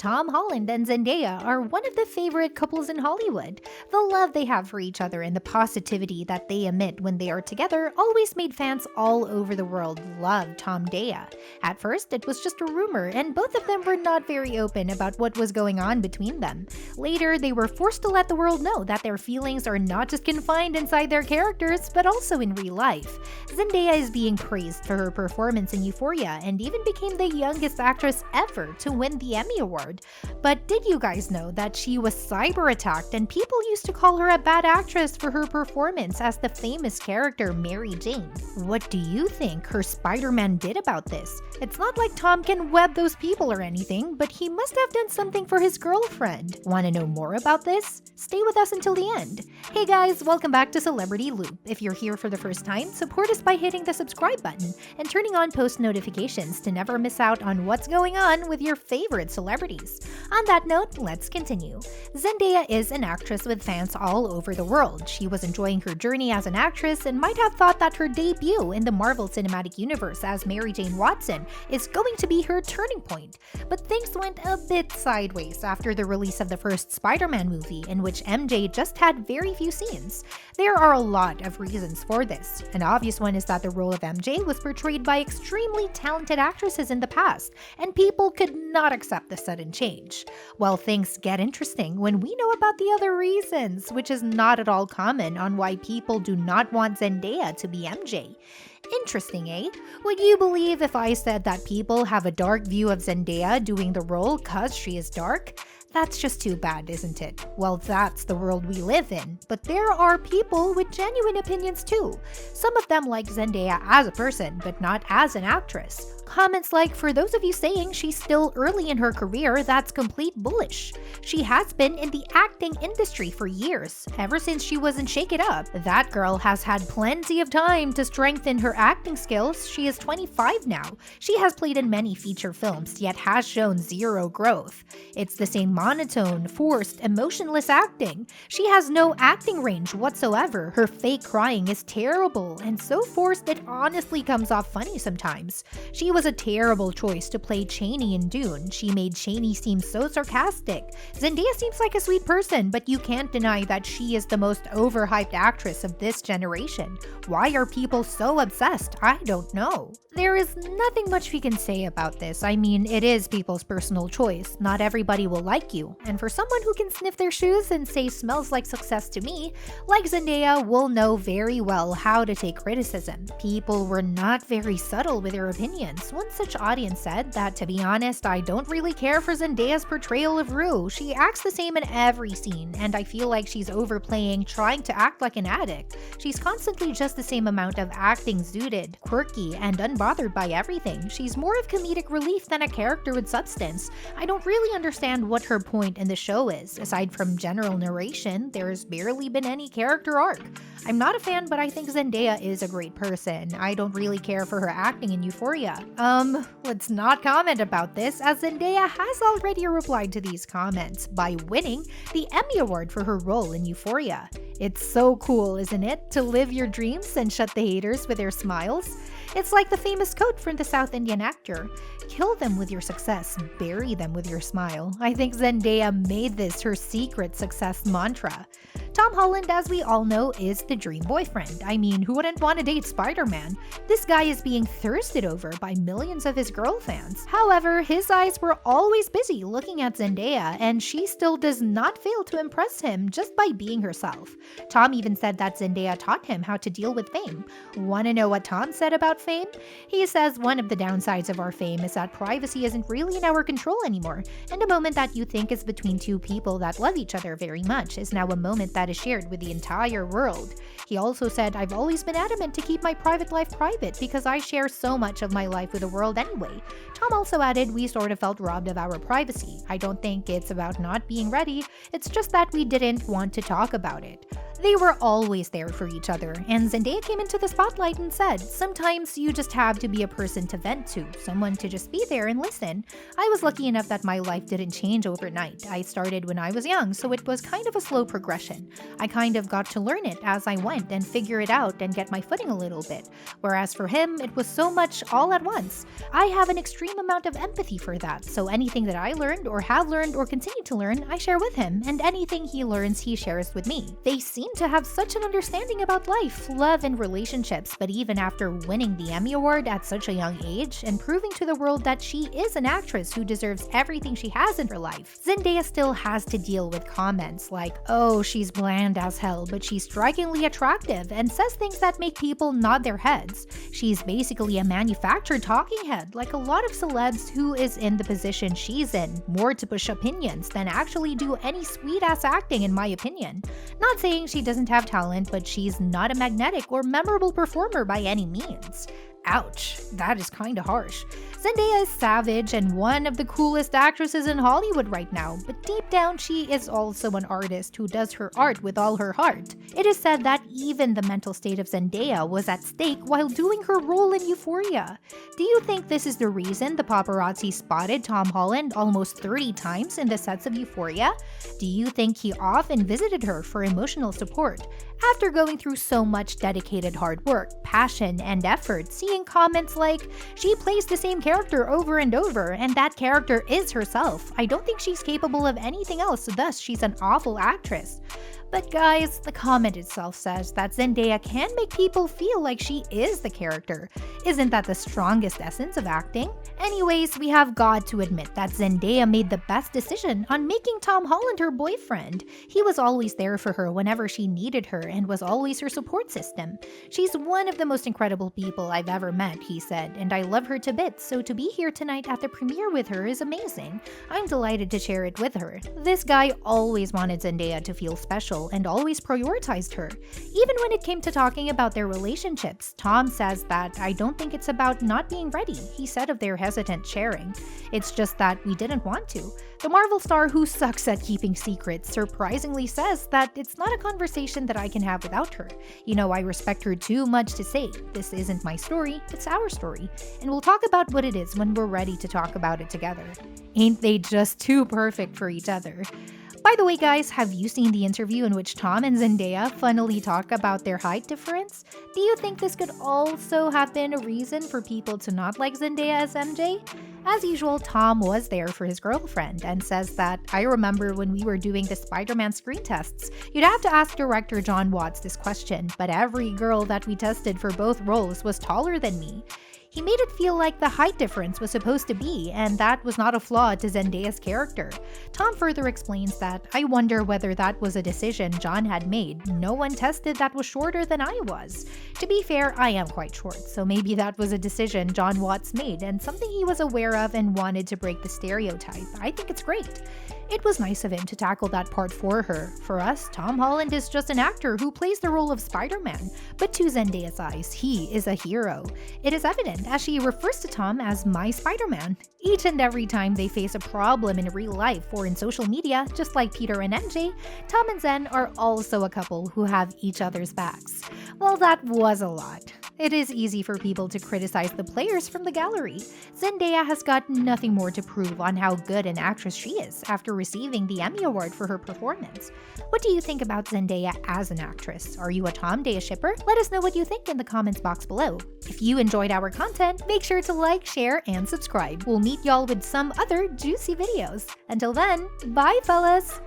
Tom Holland and Zendaya are one of the favorite couples in Hollywood. The love they have for each other and the positivity that they emit when they are together always made fans all over the world love Tomdaya. At first, it was just a rumor, and both of them were not very open about what was going on between them. Later, they were forced to let the world know that their feelings are not just confined inside their characters, but also in real life. Zendaya is being praised for her performance in Euphoria and even became the youngest actress ever to win the Emmy Award. But did you guys know that she was cyber-attacked and people used to call her a bad actress for her performance as the famous character Mary Jane? What do you think her Spiderman did about this? It's not like Tom can web those people or anything, but he must have done something for his girlfriend. Want to know more about this? Stay with us until the end. Hey guys, welcome back to Celebrity Loop. If you're here for the first time, support us by hitting the subscribe button and turning on post notifications to never miss out on what's going on with your favorite celebrities. On that note, let's continue. Zendaya is an actress with fans all over the world. She was enjoying her journey as an actress and might have thought that her debut in the Marvel Cinematic Universe as Mary Jane Watson is going to be her turning point. But things went a bit sideways after the release of the first Spider-Man movie, in which MJ just had very few scenes. There are a lot of reasons for this. An obvious one is that the role of MJ was portrayed by extremely talented actresses in the past, and people could not accept the sudden change. Well, things get interesting when we know about the other reasons, which is not at all common on why people do not want Zendaya to be MJ. Interesting, eh? Would you believe if I said that people have a dark view of Zendaya doing the role cause she is dark? That's just too bad, isn't it? Well, that's the world we live in. But there are people with genuine opinions too. Some of them like Zendaya as a person, but not as an actress. Comments like, for those of you saying she's still early in her career, that's complete bullish. She has been in the acting industry for years, ever since she was in Shake It Up. That girl has had plenty of time to strengthen her acting skills. She is 25 now. She has played in many feature films, yet has shown zero growth. It's the same monotone, forced, emotionless acting. She has no acting range whatsoever. Her fake crying is terrible and so forced it honestly comes off funny sometimes. She was a terrible choice to play Chaney in Dune. She made Chaney seem so sarcastic. Zendaya seems like a sweet person, but you can't deny that she is the most overhyped actress of this generation. Why are people so obsessed? I don't know. There is nothing much we can say about this. I mean, it is people's personal choice. Not everybody will like you. And for someone who can sniff their shoes and say smells like success to me, like Zendaya will know very well how to take criticism. People were not very subtle with their opinions. One such audience said that, to be honest, I don't really care for Zendaya's portrayal of Rue. She acts the same in every scene, and I feel like she's overplaying, trying to act like an addict. She's constantly just the same amount of acting zooted, quirky, and unbothered by everything. She's more of comedic relief than a character with substance. I don't really understand what her point in the show is. Aside from general narration, there's barely been any character arc. I'm not a fan, but I think Zendaya is a great person. I don't really care for her acting in Euphoria. Let's not comment about this, as Zendaya has already replied to these comments by winning the Emmy Award for her role in Euphoria. It's so cool, isn't it, to live your dreams and shut the haters with their smiles? It's like the famous quote from the South Indian actor, "Kill them with your success, bury them with your smile." I think Zendaya made this her secret success mantra. Tom Holland, as we all know, is the dream boyfriend. I mean, who wouldn't want to date Spider-Man? This guy is being thirsted over by millions of his girl fans. However, his eyes were always busy looking at Zendaya, and she still does not fail to impress him just by being herself. Tom even said that Zendaya taught him how to deal with fame. Want to know what Tom said about fame? He says one of the downsides of our fame is that privacy isn't really in our control anymore, and a moment that you think is between two people that love each other very much is now a moment that is shared with the entire world. He also said, "I've always been adamant to keep my private life private because I share so much of my life with the world anyway." Tom also added, "We sort of felt robbed of our privacy. I don't think it's about not being ready, it's just that we didn't want to talk about it." They were always there for each other, and Zendaya came into the spotlight and said, "Sometimes you just have to be a person to vent to, someone to just be there and listen. I was lucky enough that my life didn't change overnight. I started when I was young, so it was kind of a slow progression. I kind of got to learn it as I went and figure it out and get my footing a little bit. Whereas for him, it was so much all at once. I have an extreme amount of empathy for that, so anything that I learned or have learned or continue to learn, I share with him, and anything he learns, he shares with me. They seem to have such an understanding about life, love, and relationships, but even after winning the Emmy Award at such a young age and proving to the world that she is an actress who deserves everything she has in her life, Zendaya still has to deal with comments like, oh, she's bland as hell, but she's strikingly attractive, and says things that make people nod their heads. She's basically a manufactured talking head, like a lot of celebs who is in the position she's in, more to push opinions than actually do any sweet-ass acting in my opinion. Not saying she doesn't have talent, but she's not a magnetic or memorable performer by any means. Ouch, that is kinda harsh. Zendaya is savage and one of the coolest actresses in Hollywood right now, but deep down she is also an artist who does her art with all her heart. It is said that even the mental state of Zendaya was at stake while doing her role in Euphoria. Do you think this is the reason the paparazzi spotted Tom Holland almost 30 times in the sets of Euphoria? Do you think he often visited her for emotional support? After going through so much dedicated hard work, passion, and effort, seeing comments like, she plays the same character over and over, and that character is herself. I don't think she's capable of anything else, thus she's an awful actress. But guys, the comment itself says that Zendaya can make people feel like she is the character. Isn't that the strongest essence of acting? Anyways, we have got to admit that Zendaya made the best decision on making Tom Holland her boyfriend. He was always there for her whenever she needed her and was always her support system. She's one of the most incredible people I've ever met, he said, and I love her to bits, so to be here tonight at the premiere with her is amazing. I'm delighted to share it with her. This guy always wanted Zendaya to feel special and always prioritized her. Even when it came to talking about their relationships, Tom says that, I don't think it's about not being ready, he said of their hesitant sharing. It's just that we didn't want to. The Marvel star who sucks at keeping secrets surprisingly says that it's not a conversation that I can have without her. You know, I respect her too much to say, this isn't my story, it's our story, and we'll talk about what it is when we're ready to talk about it together. Ain't they just too perfect for each other? By the way guys, have you seen the interview in which Tom and Zendaya funnily talk about their height difference? Do you think this could also have been a reason for people to not like Zendaya as MJ? As usual, Tom was there for his girlfriend and says that, I remember when we were doing the Spiderman screen tests, you'd have to ask director John Watts this question, but every girl that we tested for both roles was taller than me. He made it feel like the height difference was supposed to be, and that was not a flaw to Zendaya's character. Tom further explains that, I wonder whether that was a decision John had made. No one tested that was shorter than I was. To be fair, I am quite short, so maybe that was a decision John Watts made and something he was aware of and wanted to break the stereotype. I think it's great. It was nice of him to tackle that part for her. For us, Tom Holland is just an actor who plays the role of Spider-Man, but to Zendaya's eyes, he is a hero. It is evident as she refers to Tom as my Spider-Man. Each and every time they face a problem in real life or in social media, just like Peter and MJ, Tom and Zen are also a couple who have each other's backs. Well, that was a lot. It is easy for people to criticize the players from the gallery. Zendaya has got nothing more to prove on how good an actress she is after receiving the Emmy Award for her performance. What do you think about Zendaya as an actress? Are you a Tomdaya shipper? Let us know what you think in the comments box below. If you enjoyed our content, make sure to like, share, and subscribe. We'll meet y'all with some other juicy videos. Until then, bye fellas!